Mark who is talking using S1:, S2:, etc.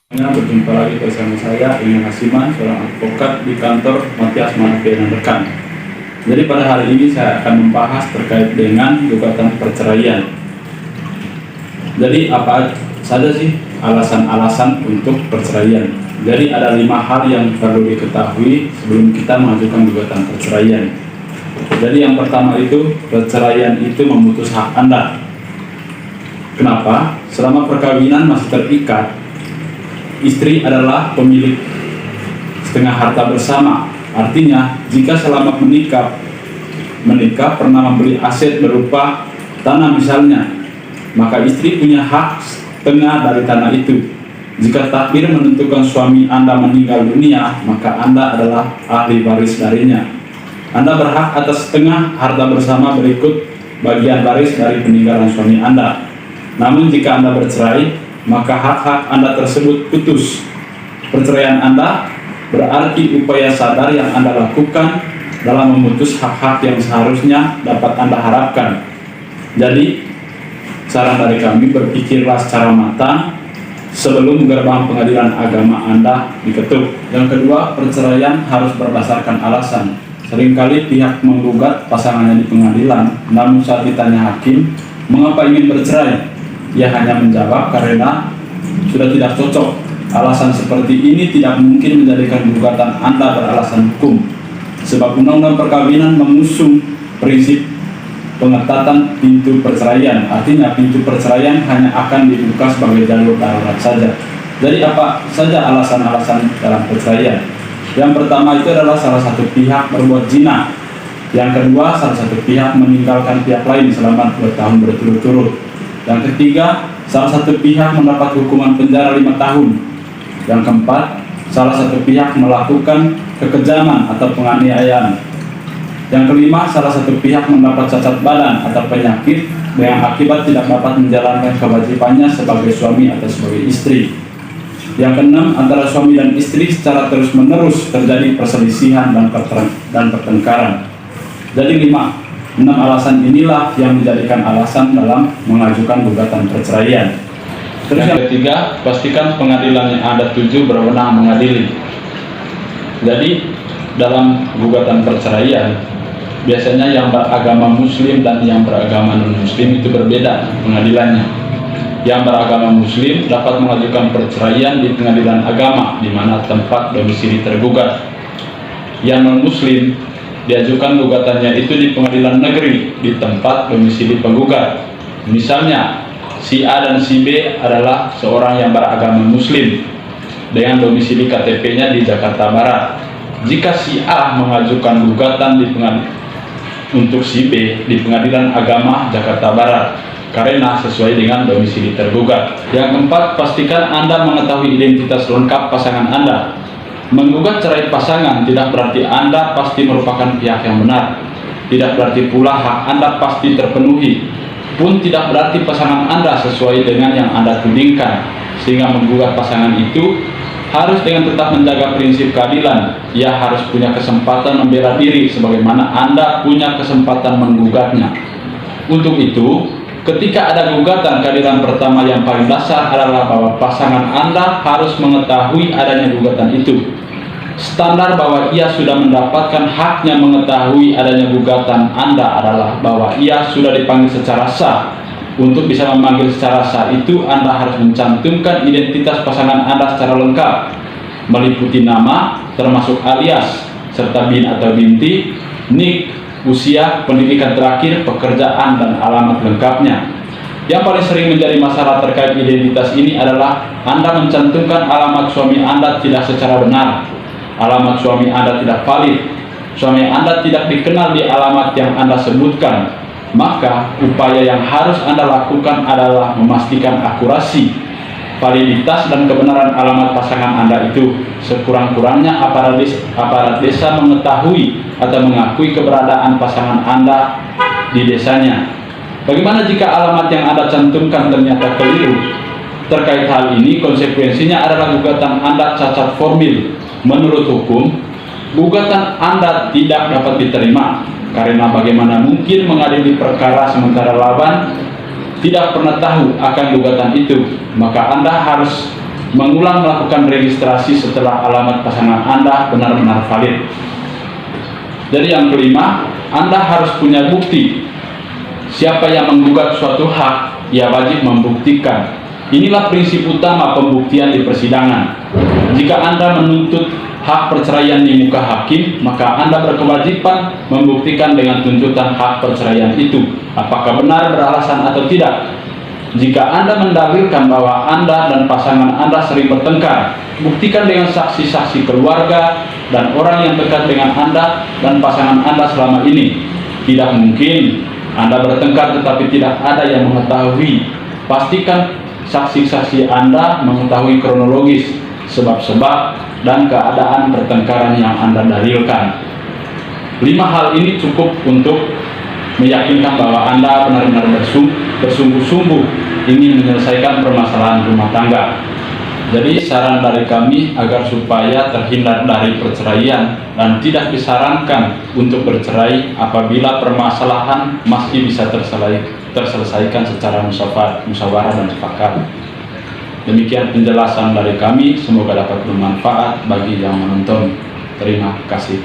S1: Berjumpa lagi bersama saya Iman Hasiman, seorang advokat di kantor Matias Manape dan rekan. Jadi pada hari ini saya akan membahas terkait dengan gugatan perceraian. Jadi apa saja sih alasan-alasan untuk perceraian? Jadi ada 5 hal yang perlu diketahui sebelum kita mengajukan gugatan perceraian. Jadi yang pertama itu, perceraian itu memutus hak Anda. Kenapa? Selama perkawinan masih terikat, istri adalah pemilik setengah harta bersama. Artinya, jika selama menikah pernah membeli aset berupa tanah misalnya, maka istri punya hak setengah dari tanah itu. Jika takdir menentukan suami Anda meninggal dunia, maka Anda adalah ahli waris darinya. Anda berhak atas setengah harta bersama berikut bagian waris dari peninggalan suami Anda. Namun jika Anda bercerai, maka hak-hak Anda tersebut putus. Perceraian Anda berarti upaya sadar yang Anda lakukan dalam memutus hak-hak yang seharusnya dapat Anda harapkan. Jadi, saran dari kami, berpikirlah secara matang sebelum gerbang pengadilan agama Anda diketuk. Yang kedua, perceraian harus berdasarkan alasan. Seringkali pihak menggugat pasangannya di pengadilan, namun saat ditanya hakim, mengapa ingin bercerai? Ia hanya menjawab karena sudah tidak cocok. Alasan seperti ini tidak mungkin menjadikan gugatan Anda beralasan hukum, sebab Undang-Undang Perkawinan mengusung prinsip pengetatan pintu perceraian. Artinya pintu perceraian hanya akan dibuka sebagai jalur darurat saja. Jadi apa saja alasan-alasan dalam perceraian? Yang pertama itu adalah salah satu pihak berbuat zina. Yang kedua, salah satu pihak meninggalkan pihak lain selama 2 tahun berturut-turut. Yang ketiga, salah satu pihak mendapat hukuman penjara 5 tahun. Yang keempat, salah satu pihak melakukan kekejaman atau penganiayaan. Yang kelima, salah satu pihak mendapat cacat badan atau penyakit dengan akibat tidak dapat menjalankan kewajibannya sebagai suami atau sebagai istri. Yang keenam, antara suami dan istri secara terus-menerus terjadi perselisihan dan pertengkaran. Jadi 6 alasan inilah yang menjadikan alasan dalam mengajukan gugatan perceraian. Terus yang ketiga, pastikan pengadilan yang Anda tuju berwenang mengadili. Jadi dalam gugatan perceraian, biasanya yang beragama Muslim dan yang beragama non-Muslim itu berbeda pengadilannya. Yang beragama Muslim dapat mengajukan perceraian di pengadilan agama, di mana tempat domisili tergugat. Yang non-Muslim diajukan gugatannya itu di pengadilan negeri di tempat domisili penggugat. Misalnya, si A dan si B adalah seorang yang beragama Muslim dengan domisili KTP-nya di Jakarta Barat. Jika si A mengajukan gugatan untuk si B di pengadilan agama Jakarta Barat karena sesuai dengan domisili tergugat. Yang keempat, pastikan Anda mengetahui identitas lengkap pasangan Anda. Menggugat cerai pasangan tidak berarti Anda pasti merupakan pihak yang benar. Tidak berarti pula hak Anda pasti terpenuhi. Pun tidak berarti pasangan Anda sesuai dengan yang Anda tudingkan. Sehingga menggugat pasangan itu harus dengan tetap menjaga prinsip keadilan. Ia harus punya kesempatan membela diri sebagaimana Anda punya kesempatan menggugatnya. Untuk itu, ketika ada gugatan keadilan pertama yang paling dasar adalah bahwa pasangan Anda harus mengetahui adanya gugatan itu. Standar bahwa ia sudah mendapatkan haknya mengetahui adanya gugatan Anda adalah bahwa ia sudah dipanggil secara sah. Untuk bisa memanggil secara sah itu, Anda harus mencantumkan identitas pasangan Anda secara lengkap, meliputi nama, termasuk alias, serta bin atau binti, nik, usia, pendidikan terakhir, pekerjaan, dan alamat lengkapnya. Yang paling sering menjadi masalah terkait identitas ini adalah Anda mencantumkan alamat suami Anda tidak secara benar. Alamat suami Anda tidak valid. Suami Anda tidak dikenal di alamat yang Anda sebutkan. Maka upaya yang harus Anda lakukan adalah memastikan akurasi, validitas, dan kebenaran alamat pasangan Anda itu. Sekurang-kurangnya aparat desa mengetahui atau mengakui keberadaan pasangan Anda di desanya. Bagaimana jika alamat yang Anda cantumkan ternyata keliru? Terkait hal ini, konsekuensinya adalah gugatan Anda cacat formil. Menurut hukum, gugatan Anda tidak dapat diterima karena bagaimana mungkin mengadili perkara sementara lawan tidak pernah tahu akan gugatan itu. Maka Anda harus mengulang melakukan registrasi setelah alamat pasangan Anda benar-benar valid. Jadi yang kelima, Anda harus punya bukti. Siapa yang menggugat suatu hak, ia wajib membuktikan. Inilah prinsip utama pembuktian di persidangan. Jika Anda menuntut hak perceraian di muka hakim, maka Anda berkewajiban membuktikan dengan tuntutan hak perceraian itu, apakah benar beralasan atau tidak. Jika Anda mendalilkan bahwa Anda dan pasangan Anda sering bertengkar, buktikan dengan saksi-saksi keluarga dan orang yang dekat dengan Anda dan pasangan Anda selama ini. Tidak mungkin Anda bertengkar tetapi tidak ada yang mengetahui. Pastikan saksi-saksi Anda mengetahui kronologis, sebab-sebab, dan keadaan pertengkaran yang Anda dalilkan. 5 hal ini cukup untuk meyakinkan bahwa Anda benar-benar bersungguh-sungguh ingin menyelesaikan permasalahan rumah tangga. Jadi saran dari kami agar supaya terhindar dari perceraian dan tidak disarankan untuk bercerai apabila permasalahan masih bisa terselesaikan secara musyawarah dan sepakat. Demikian penjelasan dari kami, semoga dapat bermanfaat bagi yang menonton. Terima kasih.